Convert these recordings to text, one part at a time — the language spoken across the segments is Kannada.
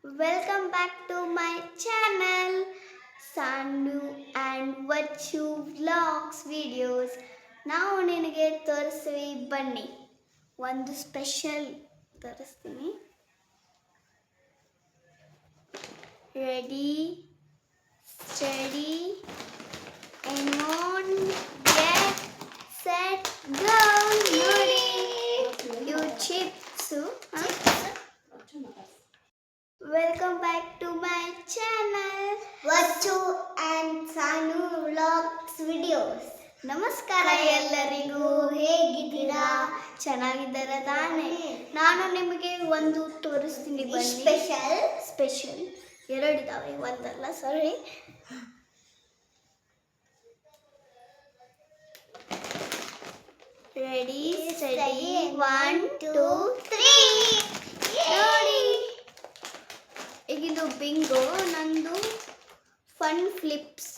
Welcome back to my channel Sandu and Vachu Vlogs videos. ನಾವು ನಿನಗೆ ತೋರಿಸ್ತೀವಿ ಬನ್ನಿ ಒಂದು ಸ್ಪೆಷಲ್ ತೋರಿಸ್ತೀನಿ. Ready study and on get set go. ನೋಡಿ ಇವು chips. Welcome back to my channel Vachu and Sanu Vlogs videos. ನಮಸ್ಕಾರ ಎಲ್ಲರಿಗೂ, ಹೇಗಿದ್ದೀರಾ? ಚೆನ್ನಾಗಿದ್ದೀರಾ ತಾನೇ? ನಾನು ನಿಮಗೆ ಒಂದು ತೋರಿಸ್ತೀನಿ ಬನ್ನಿ. ಸ್ಪೆಷಲ್ ಎರಡಿದಾವೆ, ಒಂದಲ್ಲ, ಸಾರಿ. ರೆಡಿ ಸ್ಟಡಿ 1 2 3 ನೋಡಿ. ಈಗಿದು ಬಿಂಗೋ, ನಂದು ಫನ್ ಫ್ಲಿಪ್ಸ್.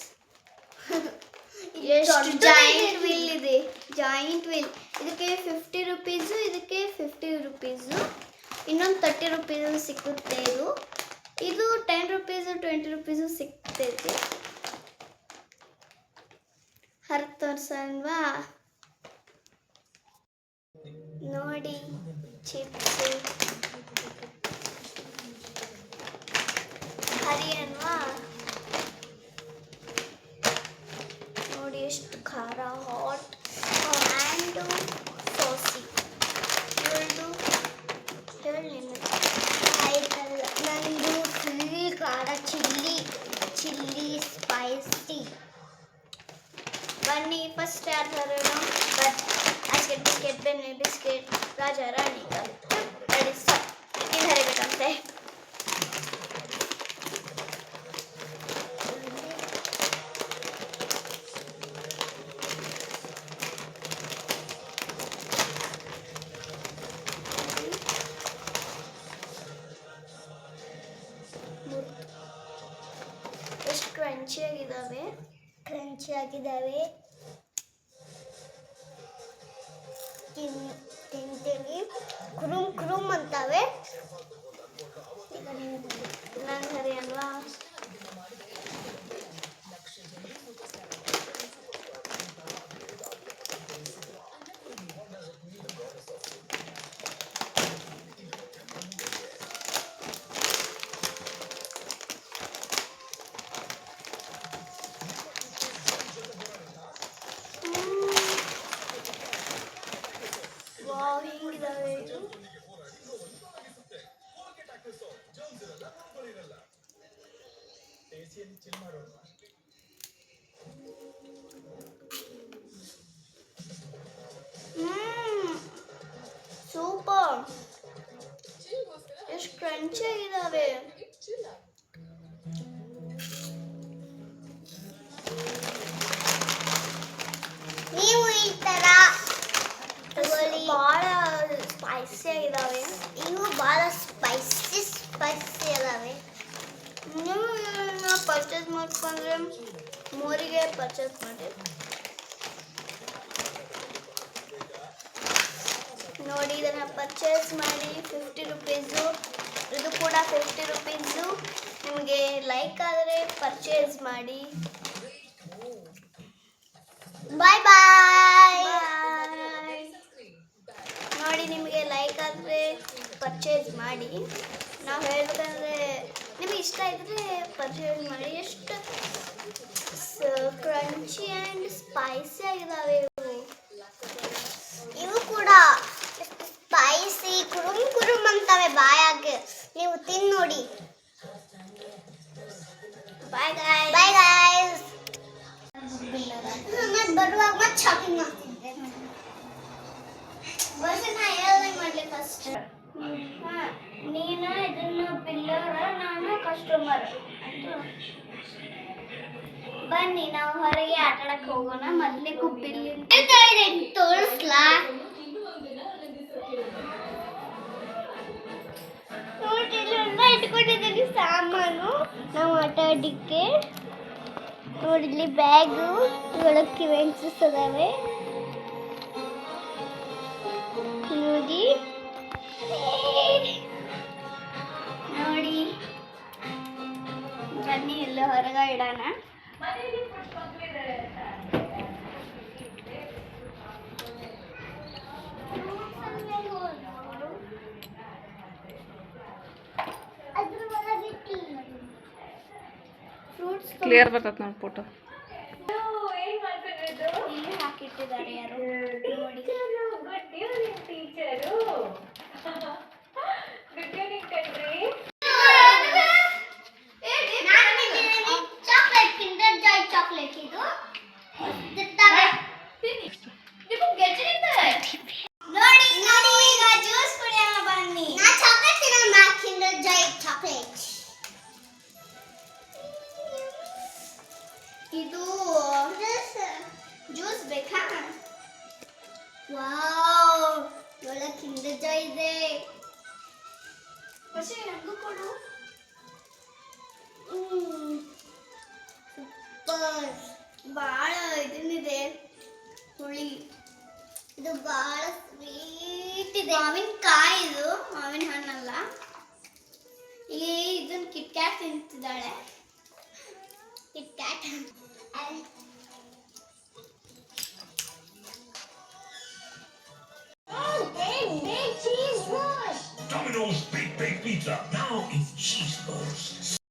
ಎಷ್ಟು ಜಾಯಿಂಟ್ ವೀಲ್ ಇದೆ, ಜಾಯಿಂಟ್ ವೀಲ್. ಇದಕ್ಕೆ 50 ರುಪೀಸು, ಇದಕ್ಕೆ 50 ರುಪೀಸು, ಇನ್ನೊಂದು 30 ರುಪೀಸು ಸಿಕ್ಕುತ್ತೆ. ಇದು 10 ರುಪೀಸು 20 ರುಪೀಸು ಸಿಗ್ತೈತೆ. ಹರ್ತ್ ತೋರ್ಸಲ್ವಾ? ನೋಡಿ ಚಿಪ್ಸು ಹರಿ ಅಲ್ವಾ? ನೋಡಿ ಎಷ್ಟು ಖಾರ, ಹಾಟ್ ಆ್ಯಂಡ್ ಸಾಸಿ. ಹೇಳು ಆಯ್ತಲ್ಲ, ನಂದು ಫುಲ್ ಖಾರ, ಚಿಲ್ಲಿ ಸ್ಪೈಸಿ. ಬನ್ನಿ ಫಸ್ಟ್ ಯಾರು ತರೋಣ? ಬಿಸ್ಕೆಟ್ ಬೆಣ್ಣೆ ಬಿಸ್ಕೆಟ್ ರಾಜಾ ರಾಣಿ ರೆಡಿ ಸ್ಟಾರ್ಟ್. ಇದು ಹರಿಬೇಕಂತೆ. ಎಷ್ಟು ಕ್ರಂಚಿ ಆಗಿದ್ದಾವೆ. ತಿಂತೀನಿ, ಕುರುಮ್ ಅಂತಾವೆ. ನನ್ನ ಸರಿ ಅಲ್ವಾ? ಹಿಂಗಿದಾವೆ ಇದು. ಸೂಪರ್, ಎಷ್ಟು ಕ್ರಂಚಿ ಆಗಿದಾವೆ. ನೀವು ಈ ತರ ಭಾಳ ಸ್ಪೈಸಿ ಆಗಿದಾವೆ. ಇವು ಭಾಳ ಸ್ಪೈಸಿ ಅದಾವೆ. ನೀವು ಪರ್ಚೇಸ್ ಮಾಡ್ಕೊಂಡ್ರೆ ಮೋರಿಗೆ ಪರ್ಚೇಸ್ ಮಾಡಿ. ನೋಡಿ, ಇದನ್ನು ಪರ್ಚೇಸ್ ಮಾಡಿ 50 ರುಪೀಸು. ಇದು ಕೂಡ 50 ರುಪೀಸು. ನಿಮಗೆ ಲೈಕ್ ಆದರೆ ಪರ್ಚೇಸ್ ಮಾಡಿ. ಬಾಯ್ ಬಾಯ್. ನೋಡಿ, ನಿಮಗೆ ಲೈಕ್ ಆದರೆ ಪರ್ಚೇಸ್ ಮಾಡಿ. ನಾವು ಹೇಳ್ಬೇಕಂದ್ರೆ ನಿಮಗೆ ಇಷ್ಟ ಇದ್ದರೆ ಪರ್ಚೇಸ್ ಮಾಡಿ. ಎಷ್ಟು ಕ್ರಂಚಿ ಆ್ಯಂಡ್ ಸ್ಪೈಸಿ ಆಗಿದ್ದಾವೆ ಇವು ಕೂಡ. ಸ್ಪೈಸಿ ಕುರುಮ್ ಅಂತವೆ ಬಾಯಾಗೆ. ನೀವು ತಿಂದು ನೋಡಿ. Bye guys. ಬರುವಾಗ ಮತ್ತೆ ಶಾಪಿಂಗ್ ಮಾಡ್ತಿದ್ದೆ. ಮಾಡಲಿ ಫಸ್ಟ್. ನೀನು ಇದನ್ನು ಬಿಲ್ಲರ, ನಾನು ಕಸ್ಟಮರ್. ಬನ್ನಿ ನಾವು ಹೊರಗೆ ಆಟಾಡಕ್ಕೆ ಹೋಗೋಣ. ಮೊದಲಿಗೂ ಬಿಲ್ ತೋರಿಸ್ಲಾ? ಇಟ್ಕೊಂಡಿದ್ದೀನಿ ಸಾಮಾನು ನಾವು ಆಟ ಆಡಲಿಕ್ಕೆ. ನೋಡಿಲ್ಲಿ ಬ್ಯಾಗು, ಒಳಕ್ಕೆ ವೆಂಚಸ್ ಅದಾವೆ ನೋಡಿ. ನೋಡಿ ಕ್ಲಿಯರ್ ಬರ್ತದೆ ನೋಡಿ ಫೋಟೋ. ಇಲ್ಲಿ ಹಾಕಿಟ್ಟಿದ್ದಾರೆ ಯಾರು ನೋಡಿ. ಚಾಕ್ಲೇಟ್ ಕಿಂಡರ್ ಜಾಯ್ ಚಾಕ್ಲೇಟ್ ಇದು ನೋಡಿ ನೋಡಿ. ಈಗ ಜ್ಯೂಸ್ ಕುಡಿಯೋಣ ಬನ್ನಿ. ನಾ ಚಾಕ್ಲೇಟ್ ತಿನ್ನೋಣ. ಕಿಂಡರ್ ಜಾಯ್ ಚಾಕ್ಲೇಟ್ ಇದು ಜ್ಯೂಸ್ ಬೇಕಾ? ವಾವ್, ಒಳ್ಳೆ ಕಿಂಡರ್ ಜಾಯ್ ಇದೆ. പക്ഷേ ನನಗೂ ಕೊಡು. ಸೂಪರ್. ಭಾಳ ಇದನ್ನಿದೆ ಹುಳಿ. ಇದು ಭಾಳ ಸ್ವೀಟ್ ಇದೆ. ಮಾವಿನಕಾಯಿ ಇದು, ಮಾವಿನ ಹಣ್ಣಲ್ಲ. ಈಗ ಇದನ್ನ ಕಿಟ್ ಕ್ಯಾಟ್ ತಿಂತಿದ್ದಾಳೆ. KitKat Domino's Big Bake Pizza. Now it's cheese balls.